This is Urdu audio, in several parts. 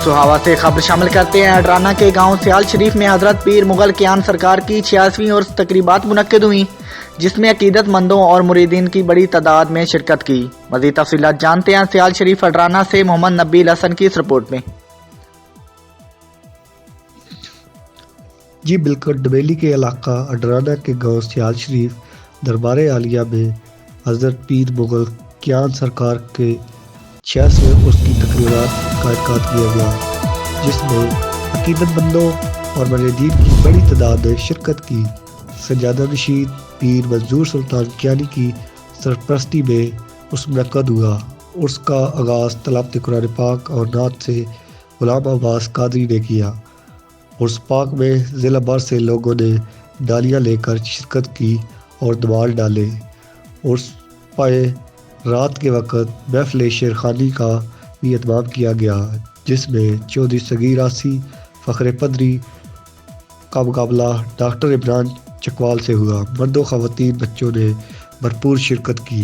سہاوا سے خبر شامل کرتے ہیں۔ اڈرانہ کے گاؤں سیال شریف میں حضرت پیر مغل کیان سرکار کی 86ویں اور تقریبات منعقد ہوئیں، جس میں عقیدت مندوں اور مریدین کی بڑی تعداد میں شرکت کی۔ مزید تفصیلات جانتے ہیں سیال شریف اڈرانہ سے محمد نبی الحسن کی اس رپورٹ میں۔ جی بالکل، ڈبیلی کے علاقہ اڈرانہ کے گاؤں سیال شریف دربار عالیہ میں حضرت پیر مغل کیان سرکار کے 86ویں عرس کی تقریبات کا انعقاد کیا گیا، جس میں عقیدت مندوں اور مریدین کی بڑی تعداد نے شرکت کی۔ سجادہ نشین پیر منظور سلطان کیانی کی سرپرستی میں عرس منعقد ہوا۔ عرس کا آغاز تلاوت قرآن پاک اور نعت سے غلام عباس قادری نے کیا۔ عرس پاک میں ضلع بھر سے لوگوں نے ڈالیاں لے کر شرکت کی اور نماز ڈالے۔ عرس پائے رات کے وقت محفل شعر خوانی کا بھی اہتمام کیا گیا، جس میں چودھری صغیر آسی فخر پدری کا مقابلہ ڈاکٹر عمران چکوال سے ہوا۔ مرد و خواتین بچوں نے بھرپور شرکت کی۔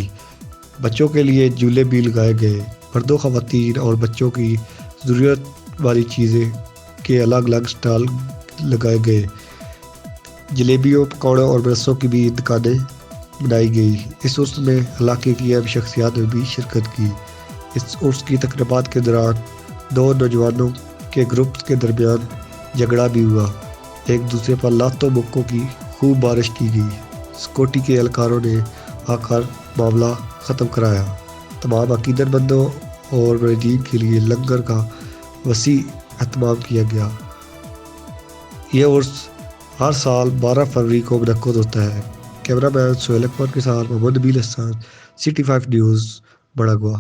بچوں کے لیے جھولے بھی لگائے گئے۔ مرد و خواتین اور بچوں کی ضرورت والی چیزیں کے الگ الگ سٹال لگائے گئے۔ جلیبیوں، پکوڑوں اور مرسوں کی بھی دکانیں بنائی گئی۔ اس عرس میں علاقے کی اہم شخصیات نے بھی شرکت کی۔ اس عرس کی تقریبات کے دوران دو نوجوانوں کے گروپ کے درمیان جھگڑا بھی ہوا۔ ایک دوسرے پر لاتوں مکوں کی خوب بارش کی گئی۔ سیکورٹی کے اہلکاروں نے آ کر معاملہ ختم کرایا۔ تمام عقیدت مندوں اور مریدین کے لیے لنگر کا وسیع اہتمام کیا گیا۔ یہ عرس ہر سال 12 فروری کو منعقد ہوتا ہے۔ کیمرہ مین سہیل اکمل کے ساتھ محمد نبی الحسن، City 5 نیوز، بڑا گواہ۔